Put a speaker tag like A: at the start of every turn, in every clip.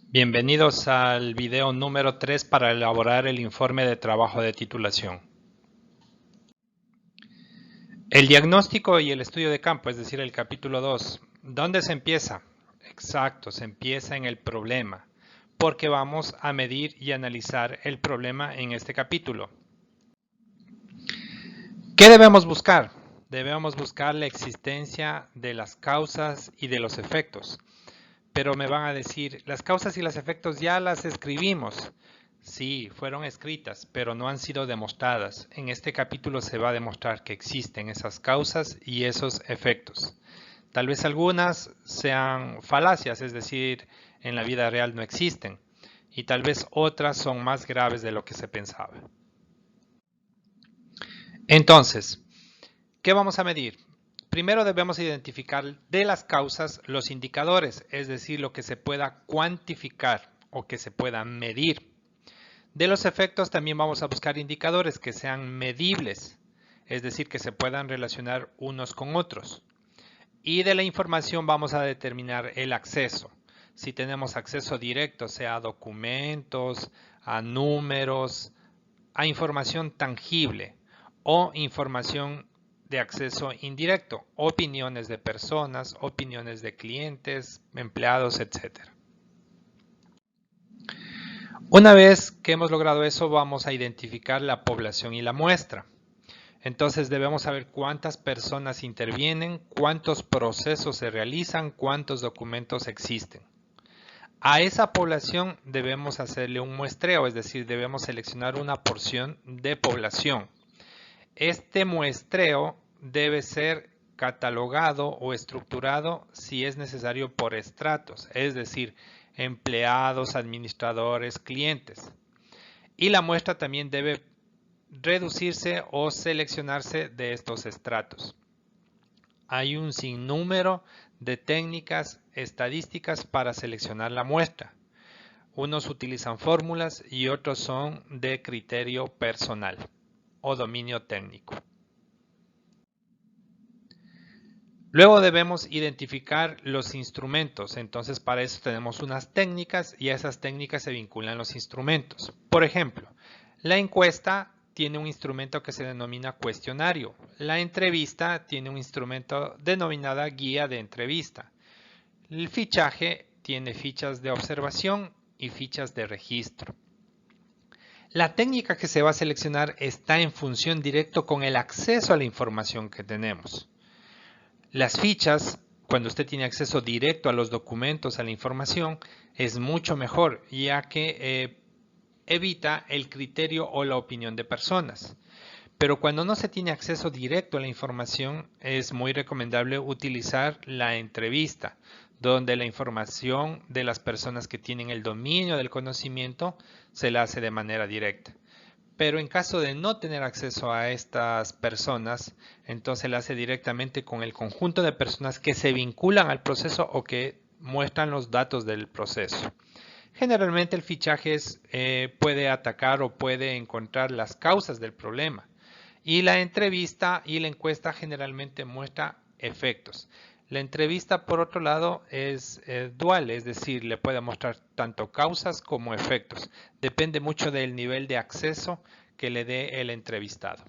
A: Bienvenidos al video número 3 para elaborar el informe de trabajo de titulación. El diagnóstico y el estudio de campo, es decir, el capítulo 2. ¿Dónde se empieza? Exacto, se empieza en el problema, porque vamos a medir y analizar el problema en este capítulo. ¿Qué debemos buscar? Debemos buscar la existencia de las causas y de los efectos. Pero me van a decir, las causas y los efectos ya las escribimos. Sí, fueron escritas, pero no han sido demostradas. En este capítulo se va a demostrar que existen esas causas y esos efectos. Tal vez algunas sean falacias, es decir, en la vida real no existen. Y tal vez otras son más graves de lo que se pensaba. Entonces, ¿qué vamos a medir? Primero debemos identificar de las causas los indicadores, es decir, lo que se pueda cuantificar o que se pueda medir. De los efectos también vamos a buscar indicadores que sean medibles, es decir, que se puedan relacionar unos con otros. Y de la información vamos a determinar el acceso. Si tenemos acceso directo, sea a documentos, a números, a información tangible o información de acceso indirecto, opiniones de personas, opiniones de clientes, empleados, etc. Una vez que hemos logrado eso, vamos a identificar la población y la muestra. Entonces debemos saber cuántas personas intervienen, cuántos procesos se realizan, cuántos documentos existen. A esa población debemos hacerle un muestreo, es decir, debemos seleccionar una porción de población. Este muestreo debe ser catalogado o estructurado si es necesario por estratos, es decir, empleados, administradores, clientes. Y la muestra también debe reducirse o seleccionarse de estos estratos. Hay un sinnúmero de técnicas estadísticas para seleccionar la muestra. Unos utilizan fórmulas y otros son de criterio personal o dominio técnico. Luego debemos identificar los instrumentos. Entonces para eso tenemos unas técnicas y a esas técnicas se vinculan los instrumentos. Por ejemplo, la encuesta tiene un instrumento que se denomina cuestionario. La entrevista tiene un instrumento denominada guía de entrevista. El fichaje tiene fichas de observación y fichas de registro. La técnica que se va a seleccionar está en función directo con el acceso a la información que tenemos. Las fichas, cuando usted tiene acceso directo a los documentos, a la información, es mucho mejor, ya que evita el criterio o la opinión de personas. Pero cuando no se tiene acceso directo a la información, es muy recomendable utilizar la entrevista, donde la información de las personas que tienen el dominio del conocimiento se la hace de manera directa. Pero en caso de no tener acceso a estas personas, entonces la hace directamente con el conjunto de personas que se vinculan al proceso o que muestran los datos del proceso. Generalmente el fichaje puede atacar o puede encontrar las causas del problema. Y la entrevista y la encuesta generalmente muestra efectos. La entrevista, por otro lado, es dual, es decir, le puede mostrar tanto causas como efectos. Depende mucho del nivel de acceso que le dé el entrevistado.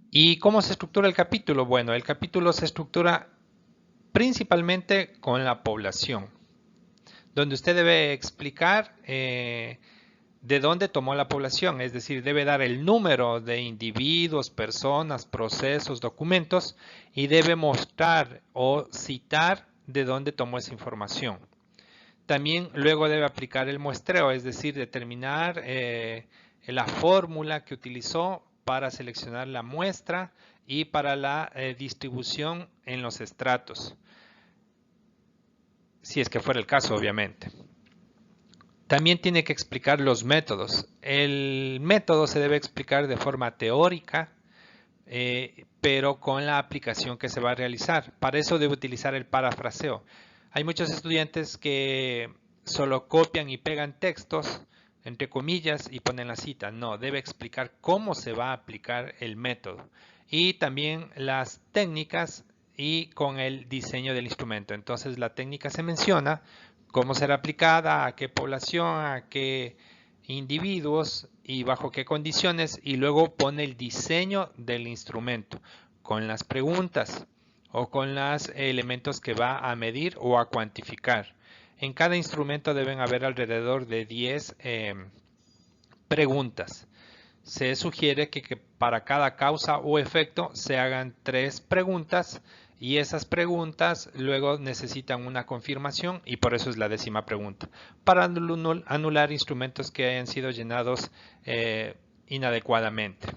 A: ¿Y cómo se estructura el capítulo? Bueno, el capítulo se estructura principalmente con la población, donde usted debe explicar de dónde tomó la población, es decir, debe dar el número de individuos, personas, procesos, documentos y debe mostrar o citar de dónde tomó esa información. También luego debe aplicar el muestreo, es decir, determinar la fórmula que utilizó para seleccionar la muestra y para la distribución en los estratos, si es que fuera el caso, obviamente. También tiene que explicar los métodos. El método se debe explicar de forma teórica, pero con la aplicación que se va a realizar. Para eso debe utilizar el parafraseo. Hay muchos estudiantes que solo copian y pegan textos, entre comillas, y ponen la cita. No, debe explicar cómo se va a aplicar el método. Y también las técnicas y con el diseño del instrumento. Entonces la técnica se menciona, cómo será aplicada, a qué población, a qué individuos y bajo qué condiciones, y luego pone el diseño del instrumento con las preguntas o con los elementos que va a medir o a cuantificar. En cada instrumento deben haber alrededor de 10 preguntas. Se sugiere que para cada causa o efecto se hagan 3 preguntas y esas preguntas luego necesitan una confirmación y por eso es la 10ª pregunta, para anular instrumentos que hayan sido llenados inadecuadamente.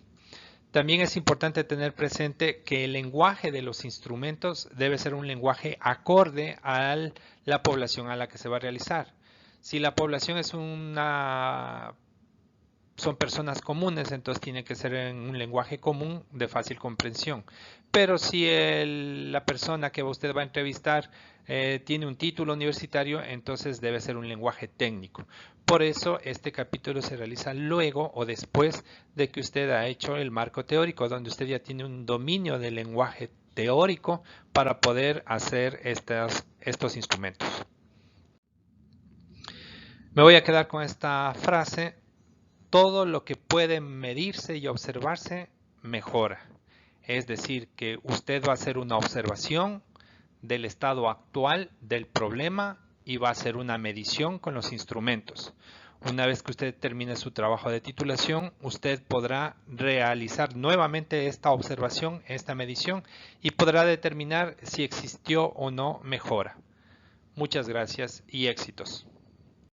A: También es importante tener presente que el lenguaje de los instrumentos debe ser un lenguaje acorde a la población a la que se va a realizar. Si la población es son personas comunes, entonces tiene que ser en un lenguaje común de fácil comprensión. Pero si la persona que usted va a entrevistar tiene un título universitario, entonces debe ser un lenguaje técnico. Por eso este capítulo se realiza luego o después de que usted ha hecho el marco teórico, donde usted ya tiene un dominio del lenguaje teórico para poder hacer estos instrumentos. Me voy a quedar con esta frase: todo lo que puede medirse y observarse mejora. Es decir, que usted va a hacer una observación del estado actual del problema y va a hacer una medición con los instrumentos. Una vez que usted termine su trabajo de titulación, usted podrá realizar nuevamente esta observación, esta medición, y podrá determinar si existió o no mejora. Muchas gracias y éxitos.